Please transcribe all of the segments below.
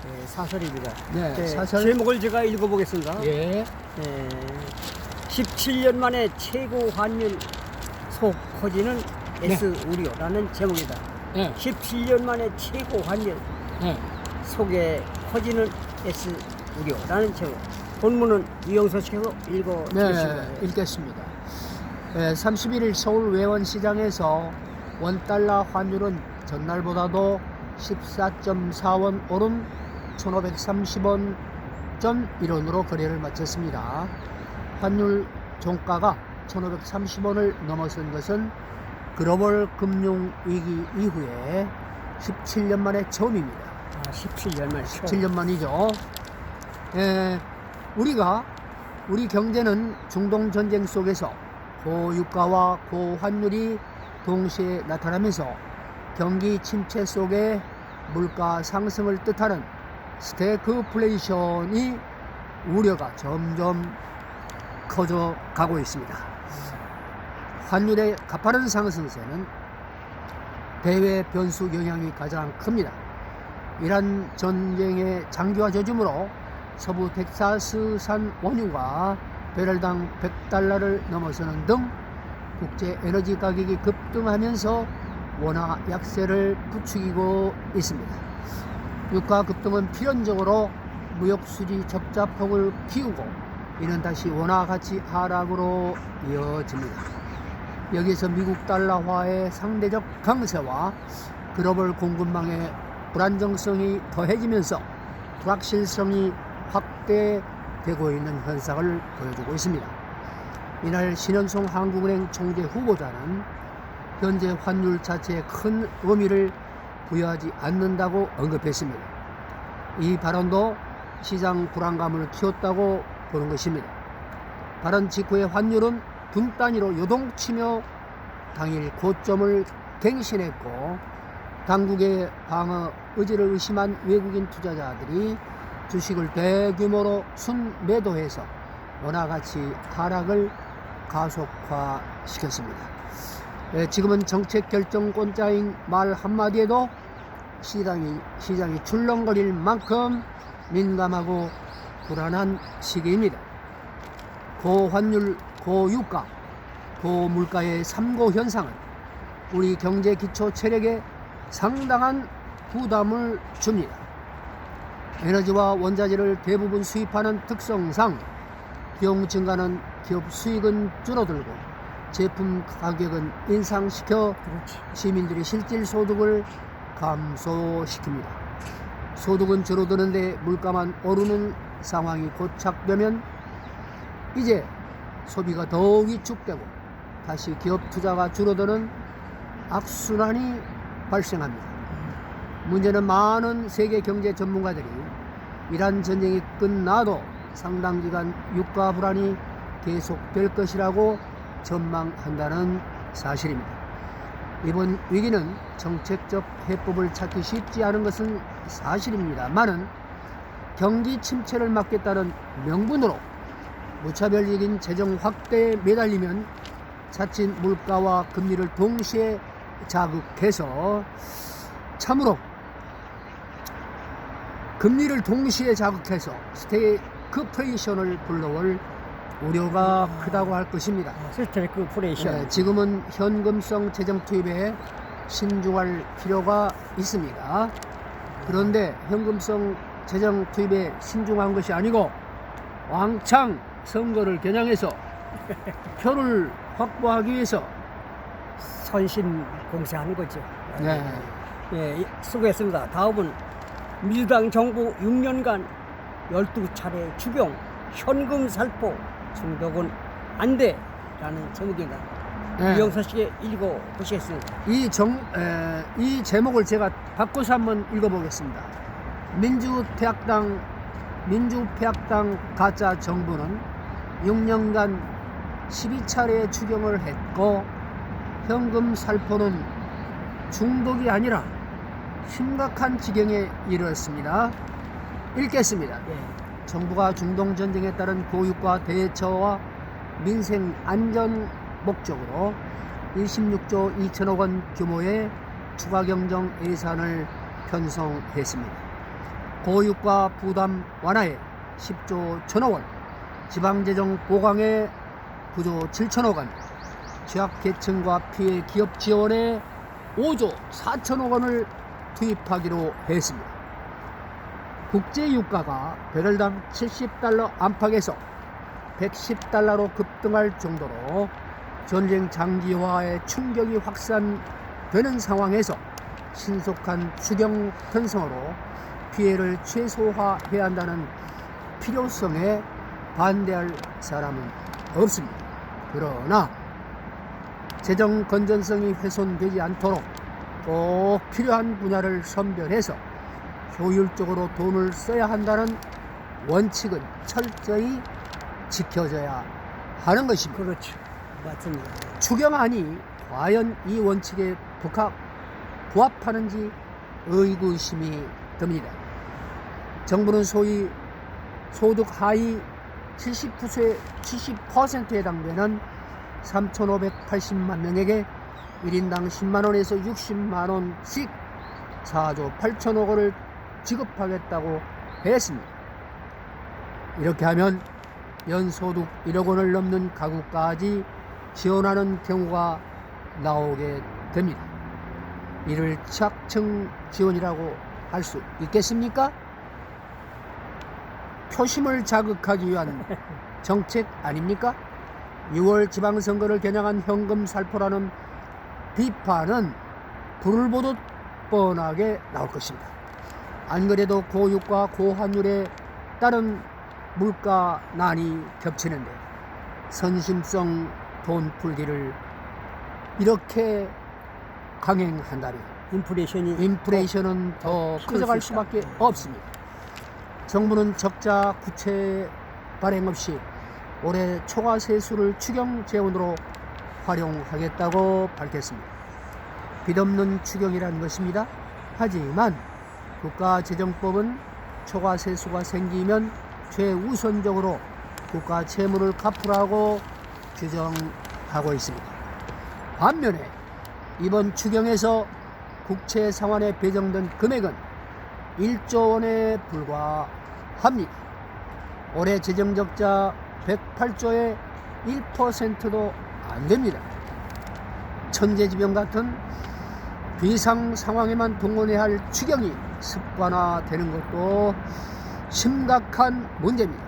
네, 사설입니다. 네, 네, 사설. 제목을 제가 읽어보겠습니다. 예. 17년 만에 최고 환율 속 커지는 S 우려라는 제목이다. 네. 17년 만에 최고 환율 네. 속에 커지는 S 우려라는 제목. 본문은 이영서 씨께서 네, 읽어주시겠습니다. 읽겠습니다. 31일 서울 외원시장에서 원달러 환율은 전날보다도 14.4원 오른 1530원.1원으로 거래를 마쳤습니다. 환율 종가가 1530원을 넘어선 것은 글로벌 금융위기 이후에 17년 만에 처음입니다. 17년 만. 17년 만이죠. 우리 경제는 중동 전쟁 속에서 고유가와 고환율이 동시에 나타나면서 경기 침체 속에 물가 상승을 뜻하는 스태그플레이션이 우려가 점점 커져가고 있습니다. 환율의 가파른 상승세는 대외 변수 영향이 가장 큽니다. 이란 전쟁의 장기화 조짐으로 서부 텍사스산 원유가 배럴당 100달러를 넘어서는 등 국제 에너지 가격이 급등하면서 원화 약세를 부추기고 있습니다. 유가 급등은 필연적으로 무역 수지 적자폭을 키우고 이는 다시 원화 가치 하락으로 이어집니다. 여기서 미국 달러화의 상대적 강세와 글로벌 공급망의 불안정성이 더해지면서 불확실성이 확대되고 있는 현상을 보여주고 있습니다. 이날 신현송 한국은행 총재 후보자는 현재 환율 자체에 큰 의미를 부여하지 않는다고 언급했습니다. 이 발언도 시장 불안감을 키웠다고 보는 것입니다. 발언 직후에 환율은 분 단위로 요동치며 당일 고점을 갱신했고 당국의 방어 의지를 의심한 외국인 투자자들이 주식을 대규모로 순매도해서 원화 가치 하락을 가속화시켰습니다. 지금은 정책 결정권자인 말 한마디에도 시장이 출렁거릴 만큼 민감하고 불안한 시기입니다. 고환율, 고유가, 고물가의 삼고 현상은 우리 경제 기초 체력에 상당한 부담을 줍니다. 에너지와 원자재를 대부분 수입하는 특성상 비용 증가는 기업 수익은 줄어들고 제품 가격은 인상시켜 시민들의 실질 소득을 감소시킵니다. 소득은 줄어드는데 물가만 오르는 상황이 고착되면 이제 소비가 더욱 위축되고 다시 기업 투자가 줄어드는 악순환이 발생합니다. 문제는 많은 세계 경제 전문가들이 이란 전쟁이 끝나도 상당 기간 유가 불안이 계속될 것이라고 전망한다는 사실입니다. 이번 위기는 정책적 해법을 찾기 쉽지 않은 것은 사실입니다만은 경기 침체를 막겠다는 명분으로 무차별적인 재정 확대에 매달리면 자칫 물가와 금리를 동시에 자극해서 참으로 금리를 동시에 자극해서 스태그플레이션을 불러올 우려가 크다고 할 것입니다. 스태그플레이션. 지금은 현금성 재정 투입에 신중할 필요가 있습니다. 그런데 현금성 재정 투입에 신중한 것이 아니고 왕창 선거를 겨냥해서 표를 확보하기 위해서 선심 공세하는 거죠. 네. 수고했습니다. 다음은 민주당 정부 6년간 12차례 추경 현금 살포 중독은 안 돼라는 제목입니다. 이영서 씨께 읽어보시겠습니다. 이 제목을 제가 바꿔서 한번 읽어보겠습니다. 민주폐학당 가짜 정부는 6년간 12차례 추경을 했고 현금 살포는 중독이 아니라 심각한 지경에 이르렀습니다. 읽겠습니다. 정부가 중동 전쟁에 따른 고유가 대처와 민생 안전 목적으로 26조 2천억 원 규모의 추가 경정 예산을 편성했습니다. 고유가 부담 완화에 10조 1천억 원, 지방재정 보강에 9조 7천억 원, 취약계층과 피해 기업 지원에 5조 4천억 원을 투입하기로 했습니다. 국제유가가 배럴당 70달러 안팎에서 110달러로 급등할 정도로 전쟁 장기화의 충격이 확산되는 상황에서 신속한 추경 편성으로 피해를 최소화해야 한다는 필요성에 반대할 사람은 없습니다. 그러나 재정 건전성이 훼손되지 않도록 꼭 필요한 분야를 선별해서 효율적으로 돈을 써야 한다는 원칙은 철저히 지켜져야 하는 것입니다. 그렇죠. 맞습니다. 추경안이 과연 이 원칙에 부합하는지 의구심이 듭니다. 정부는 소위 소득 하위 70%에 해당되는 3,580만 명에게 1인당 10만원에서 60만원씩 4조 8천억 원을 지급하겠다고 했습니다. 이렇게 하면 연소득 1억 원을 넘는 가구까지 지원하는 경우가 나오게 됩니다. 이를 취약층 지원이라고 할 수 있겠습니까? 표심을 자극하기 위한 정책 아닙니까? 6월 지방선거를 겨냥한 현금 살포라는 비판은 불을 보듯 뻔하게 나올 것입니다. 안 그래도 고유가 고환율에 따른 물가난이 겹치는데 선심성 돈 풀기를 이렇게 강행한다니 인플레이션은 더 커져갈 수밖에 없습니다. 정부는 적자 구체 발행 없이 올해 초과 세수를 추경 재원으로 활용하겠다고 밝혔습니다. 빚없는 추경이라는 것입니다. 하지만 국가재정법은 초과 세수가 생기면 최우선적으로 국가 채무를 갚으라고 규정하고 있습니다. 반면에 이번 추경에서 국채 상환에 배정된 금액은 1조 원에 불과합니다. 올해 재정적자 108조의 1%도 안 됩니다. 천재지변 같은 비상 상황에만 동원해야 할 추경이 습관화되는 것도 심각한 문제입니다.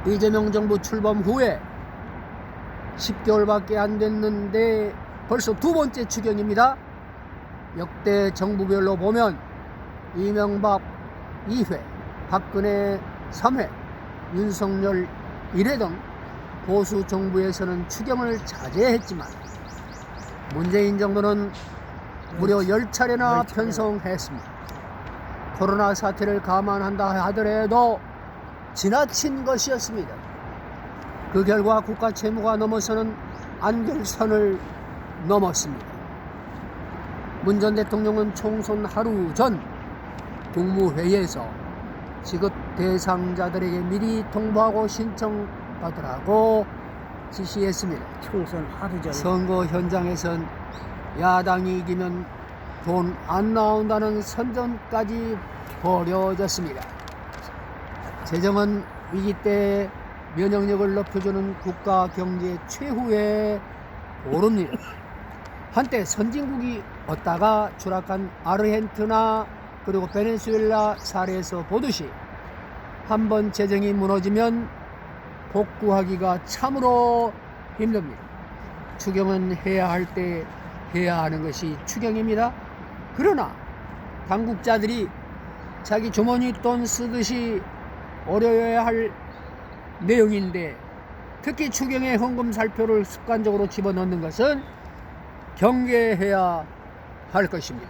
이재명 정부 출범 후에 10개월밖에 안 됐는데 벌써 두 번째 추경입니다. 역대 정부별로 보면 이명박 2회, 박근혜 3회, 윤석열 1회 등 보수 정부에서는 추경을 자제했지만 문재인 정부는 무려 10차례나 편성했습니다. 코로나 사태를 감안한다 하더라도 지나친 것이었습니다. 그 결과 국가 채무가 넘어서는 안결선을 넘었습니다. 문 전 대통령은 총선 하루 전 국무회의에서 지급 대상자들에게 미리 통보하고 신청받으라고 지시했습니다. 총선 하루 전에 선거 현장에선 야당이 이기면 돈 안 나온다는 선전까지 벌여졌습니다. 재정은 위기 때 면역력을 높여주는 국가 경제 최후의 보루입니다. 한때 선진국이 얻다가 추락한 아르헨티나 그리고 베네수엘라 사례에서 보듯이 한번 재정이 무너지면 복구하기가 참으로 힘듭니다. 추경은 해야 할 때 해야 하는 것이 추경입니다. 그러나 당국자들이 자기 주머니 돈 쓰듯이 어려워야 할 내용인데 특히 추경에 헌금 살표를 습관적으로 집어넣는 것은 경계해야 할 것입니다.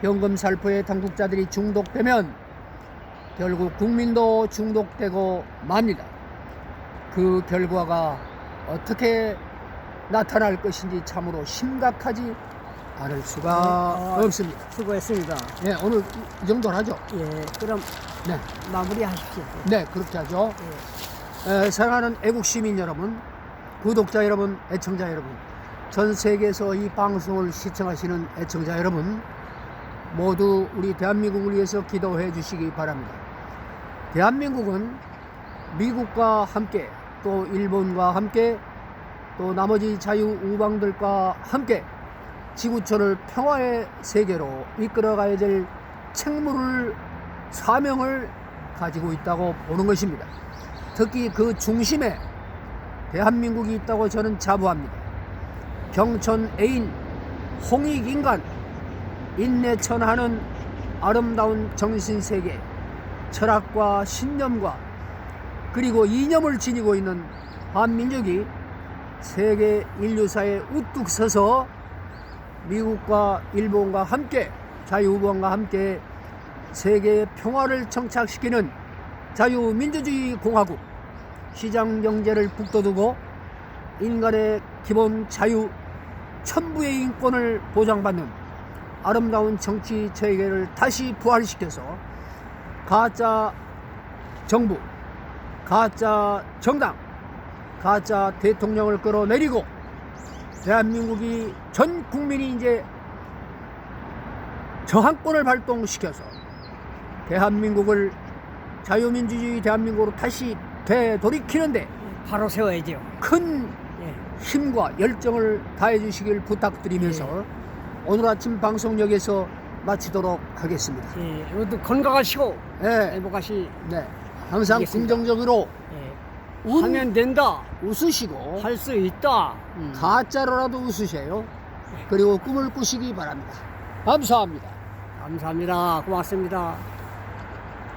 현금 살포에 당국자들이 중독되면 결국 국민도 중독되고 맙니다. 그 결과가 어떻게 나타날 것인지 참으로 심각하지 않을 수가 없습니다. 수고했습니다. 네, 오늘 이 정도로 하죠. 예, 그럼 네, 마무리하십시오. 네, 그렇게 하죠. 예. 사랑하는 애국 시민 여러분, 구독자 여러분, 애청자 여러분, 전 세계에서 이 방송을 시청하시는 애청자 여러분, 모두 우리 대한민국을 위해서 기도해 주시기 바랍니다. 대한민국은 미국과 함께 또 일본과 함께 또 나머지 자유우방들과 함께 지구촌을 평화의 세계로 이끌어가야 될 책무를 사명을 가지고 있다고 보는 것입니다. 특히 그 중심에 대한민국이 있다고 저는 자부합니다. 경천 애인 홍익인간 인내천하는 아름다운 정신세계 철학과 신념과 그리고 이념을 지니고 있는 한민족이 세계 인류사에 우뚝 서서 미국과 일본과 함께 자유우방과 함께 세계의 평화를 정착시키는 자유민주주의 공화국 시장경제를 북돋우고 인간의 기본 자유 천부의 인권을 보장받는 아름다운 정치 체계를 다시 부활시켜서 가짜 정부, 가짜 정당, 가짜 대통령을 끌어내리고 대한민국이 전 국민이 이제 저항권을 발동시켜서 대한민국을 자유민주주의 대한민국으로 다시 되돌이키는데 바로 세워야죠. 큰 예. 힘과 열정을 다해 주시길 부탁드리면서 오늘 아침 방송 여기서 마치도록 하겠습니다. 예. 모두 건강하시고 네, 행복하시. 네. 항상 알겠습니다. 긍정적으로 예. 하면 된다. 웃으시고 할 수 있다. 가짜로라도 웃으세요. 그리고 꿈을 꾸시기 바랍니다. 감사합니다. 감사합니다. 고맙습니다.